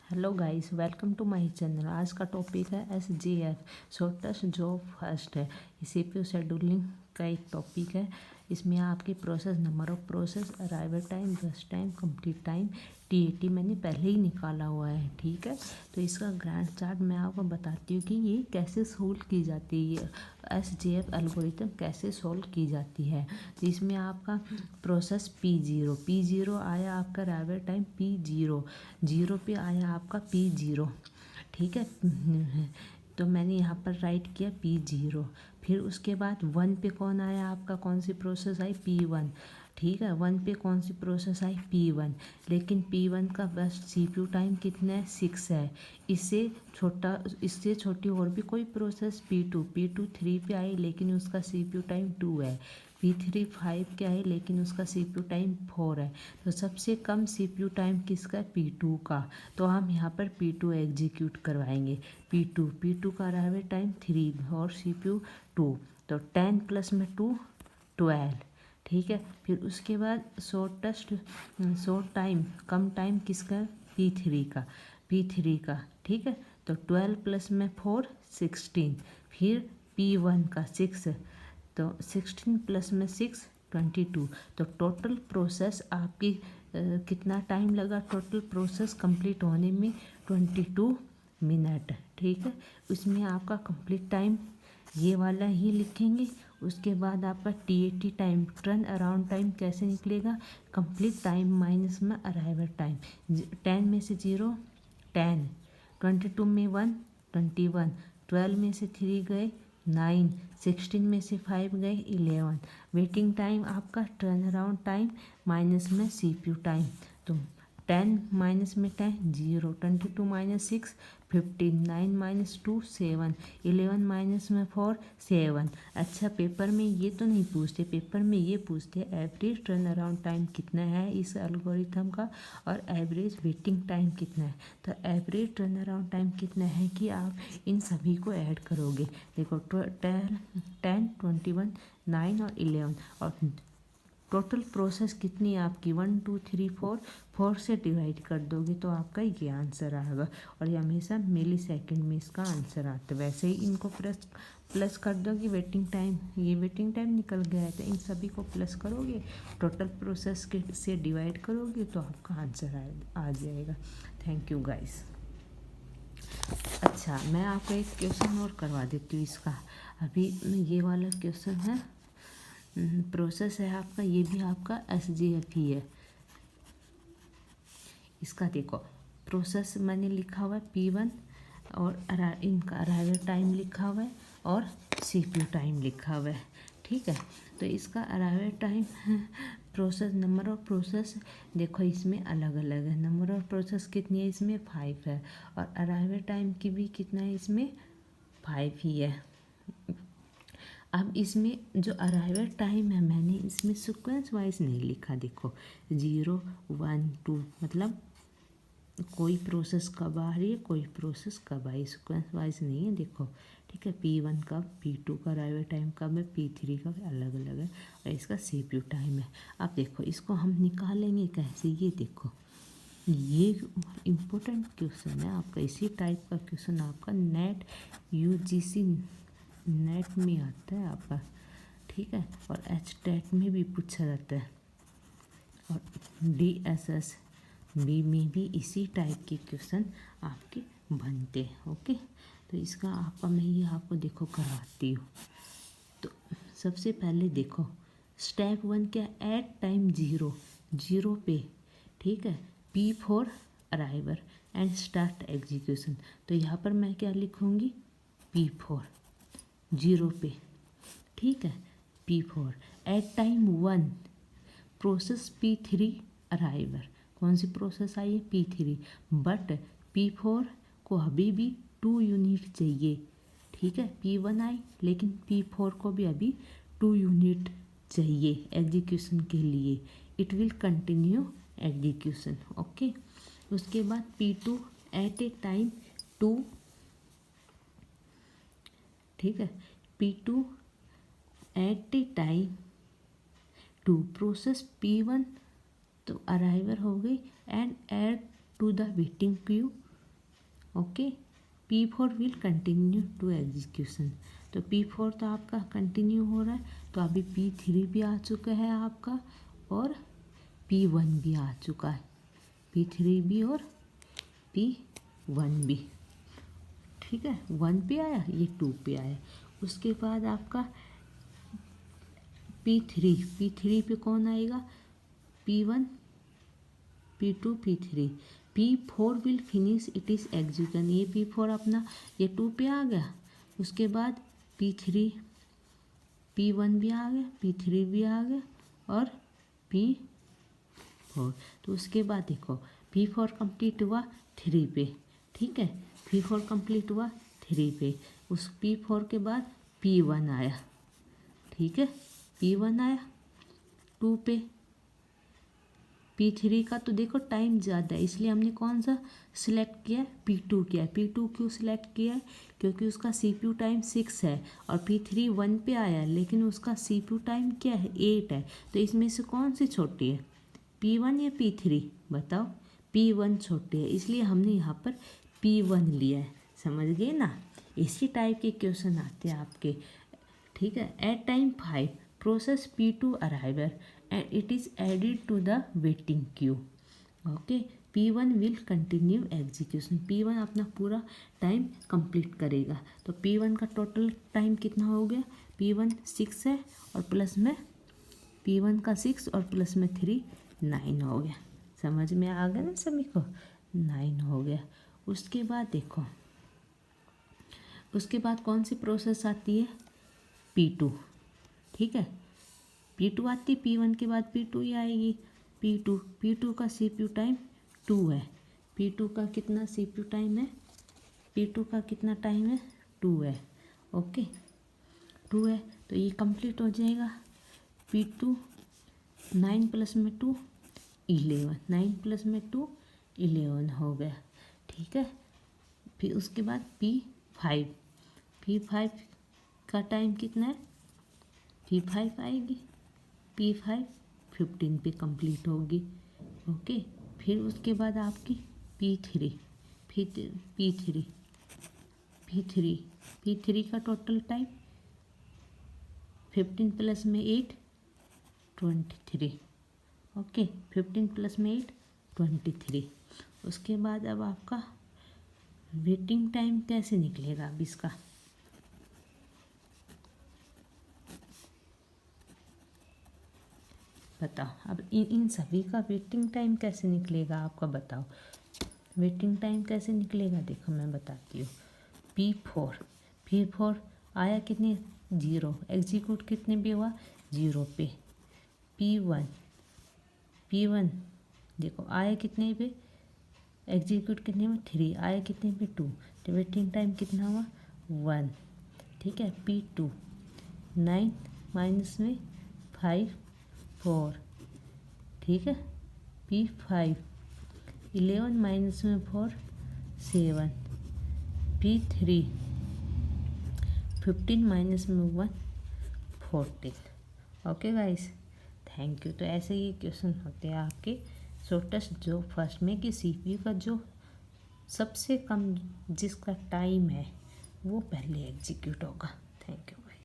Hello guys, welcome to my channel. आज का topic है SGF शॉर्टेस्ट जॉब फर्स्ट है। CPU शेड्यूलिंग का एक टॉपिक है। इसमें आपकी process, number of process, arrival time, burst time, complete time, TAT मैंने पहले ही निकाला हुआ है। ठीक है, तो इसका ग्रैंड चार्ट मैं आपको बताती हूँ कि ये कैसे सोल्व की जाती है, SGF एल्गोरिथम कैसे सोल्व की जाती है। तो इसमें आपका प्रोसेस P0 आया, आपका अराइवल टाइम P0 जीरो पे आया आपका P0। ठीक है, तो मैंने यहाँ पर राइट किया P0। फिर उसके बाद 1 पे कौन आया आपका, कौन सी प्रोसेस आई, P1। ठीक है, 1 पे कौन सी प्रोसेस आई, P1। लेकिन P1 का बस CPU टाइम कितना है, 6 है। इससे छोटी और भी कोई प्रोसेस P2 3 पे आई, लेकिन उसका CPU टाइम 2 है। P3 5 के आए, लेकिन उसका CPU टाइम 4 है। तो सबसे कम CPU टाइम किसका, P2 का। तो हम यहाँ पर P2 एग्जीक्यूट करवाएंगे। P2 का अराइवल टाइम 3 और CPU 2, तो 10 प्लस में 2 12। ठीक है, फिर उसके बाद शॉर्ट टाइम, कम टाइम किसका, P3 का। ठीक है, तो 12 प्लस में 4 16। फिर P1 का 6, तो 16 प्लस में 6 22। तो टोटल प्रोसेस आपकी कितना टाइम लगा, टोटल प्रोसेस कंप्लीट होने में 22 मिनट। ठीक है, उसमें आपका कंप्लीट टाइम ये वाला ही लिखेंगे। उसके बाद आपका TAT time, turn around time कैसे निकलेगा, कंप्लीट टाइम माइनस में अराइवल टाइम। 10 में से 0 10, 22 में 1 21, 12 में से 3 गए 9, 16 में से 5 गए 11। वेटिंग टाइम आपका टर्न अराउंड टाइम माइनस में CPU टाइम, तो 10 माइनस में 10 0, 22 माइनस 6 15, 9 माइनस 2 7, 11 माइनस में 4 7। अच्छा, पेपर में ये तो नहीं पूछते, पेपर में ये पूछते एवरेज टर्न अराउंड टाइम कितना है इस एल्गोरिथम का, और एवरेज वेटिंग टाइम कितना है। तो एवरेज टर्न अराउंड टाइम कितना है कि आप इन सभी को ऐड करोगे। देखो 10 21 9 और 11, और टोटल प्रोसेस कितनी है आपकी 1 2 3 4, 4 से डिवाइड कर दोगे तो आपका ये आंसर आएगा। और ये हमेशा मिली सेकेंड में इसका आंसर आता है। वैसे ही इनको प्लस कर दोगे वेटिंग टाइम, ये वेटिंग टाइम निकल गया है, तो इन सभी को प्लस करोगे, टोटल प्रोसेस के से डिवाइड करोगे तो आपका आंसर आ जाएगा। Thank you guys. अच्छा, मैं आपको एक क्वेश्चन और करवा देती हूँ इसका। अभी ये वाला क्वेश्चन है, प्रोसेस है आपका, ये भी आपका SGF ही है। इसका देखो, प्रोसेस मैंने लिखा हुआ है P1, और इनका अराइवल टाइम लिखा हुआ है, और CPU टाइम लिखा हुआ है। ठीक है, तो इसका arrival time process, number of process देखो इसमें अलग अलग है। नंबर ऑफ प्रोसेस कितनी है इसमें, 5 है, और अराइवल टाइम की भी कितना है इसमें, 5 ही है। अब इसमें जो अराइवल टाइम है, मैंने इसमें सीक्वेंस वाइज नहीं लिखा। देखो 0 1 2, मतलब कोई प्रोसेस कब आ रही है, कोई प्रोसेस कब आई, सीक्वेंस वाइज नहीं है। देखो, ठीक है, P1 का, P2 का अराइवल टाइम कब है, P3 का अलग अलग है, और इसका CPU टाइम है। अब देखो इसको हम निकालेंगे कैसे, ये देखो, ये इम्पोर्टेंट क्वेश्चन है आपका। इसी टाइप का क्वेश्चन आपका नेट UGC नेट में आता है आपका। ठीक है, और HTET में भी पूछा जाता है, और DSSB में भी इसी टाइप के क्वेश्चन आपके बनते हैं। ओके, तो इसका आपका मैं ये आपको देखो करवाती हूँ। तो सबसे पहले देखो, स्टेप 1 क्या, एट टाइम 0 पे। ठीक है, P4 अराइवर एंड स्टार्ट एग्जीक्यूशन। तो यहाँ पर मैं क्या लिखूँगी, P4 0 पे। ठीक है, P4 at time 1 process P3 अराइवर। कौन सी प्रोसेस आई है, P3, बट P4 को अभी भी 2 यूनिट चाहिए। ठीक है, P1 आई, लेकिन P4 को भी अभी 2 यूनिट चाहिए एग्जीक्यूशन के लिए। It will continue execution. Okay, उसके बाद P2 एट ए टाइम 2। ठीक है, P2 एट ए टाइम 2 प्रोसेस P1 तो अराइवर हो गई, and add to the waiting queue okay. P4 will continue to execution, तो P4 तो आपका कंटिन्यू हो रहा है, तो अभी P3 भी आ चुका है आपका और P1 भी आ चुका है, P3 भी और P1 भी, ठीक है। 1 पे आया, ये 2 पे आया। उसके बाद आपका P3 पे कौन आएगा, P1 P2 P3, P4 will finish it is execution, ये P4 अपना ये 2 पे आ गया। उसके बाद P3 P1 भी आ गया, P3 भी आ गया और P4, तो उसके बाद देखो P4 कंप्लीट हुआ 3 पे, ठीक है। P4 कंप्लीट हुआ 3 पे, उस P4 के बाद P1 आया, ठीक है। P1 आया 2 पे, P3 का तो देखो टाइम ज़्यादा है, इसलिए हमने कौन सा सिलेक्ट किया है, P2 किया है। P2 क्यों सिलेक्ट किया है, क्योंकि उसका CPU टाइम 6 है और P3 1 पे आया है, लेकिन उसका CPU टाइम क्या है, 8 है। तो इसमें से कौन सी छोटी है, P1 या P3, बताओ। P1 छोटी है, इसलिए हमने यहाँ पर P1 लिया है, समझ गए ना। इसी टाइप के क्वेश्चन आते हैं आपके, ठीक है। At time 5 process P2 arrival and it is added to the waiting queue, okay। P1 will continue execution, P1 अपना पूरा टाइम कंप्लीट करेगा। तो P1 का टोटल टाइम कितना हो गया, P1 6 है और प्लस में P1 का 6 और प्लस में 3 9 हो गया, समझ में आ गया ना सभी को, 9 हो गया। उसके बाद देखो, उसके बाद कौन सी प्रोसेस आती है, P2, ठीक है। P2 आती, P1 के बाद P2 ही आएगी। P2 का CPU टाइम 2 है, P2 का कितना CPU टाइम है, P2 का कितना टाइम है, 2 है, ओके 2 है, तो ये कंप्लीट हो जाएगा। P2 9 प्लस में 2 11, 9 प्लस में 2 11 हो गया, ठीक है। फिर उसके बाद P5 का टाइम कितना है, P5 आएगी, P5 15 पे कंप्लीट होगी, ओके। फिर उसके बाद आपकी P3 का टोटल टाइम 15 प्लस में 8 23, ओके 15 प्लस में 8 23। उसके बाद अब आपका वेटिंग टाइम कैसे निकलेगा, अब इसका बताओ। अब इन सभी का वेटिंग टाइम कैसे निकलेगा आपका, बताओ। वेटिंग टाइम कैसे निकलेगा, देखो मैं बताती हूँ। P4 आया कितने, 0, एग्जीक्यूट कितने पे हुआ, 0 पे। P1 देखो आया कितने पे, एग्जीक्यूट कितने में, 3, आया कितने पे, 2, तो वेटिंग टाइम कितना हुआ, 1, ठीक है। P2 9 माइनस में 5 4, ठीक है। P5 11 माइनस में 4 7, P3 15 माइनस में 1 14, ओके गाइस, थैंक यू। तो ऐसे ये क्वेश्चन होते हैं आपके शॉर्टेस्ट जो फर्स्ट में कि CPU का जो सबसे कम जिसका टाइम है वो पहले एग्जीक्यूट होगा। Thank you.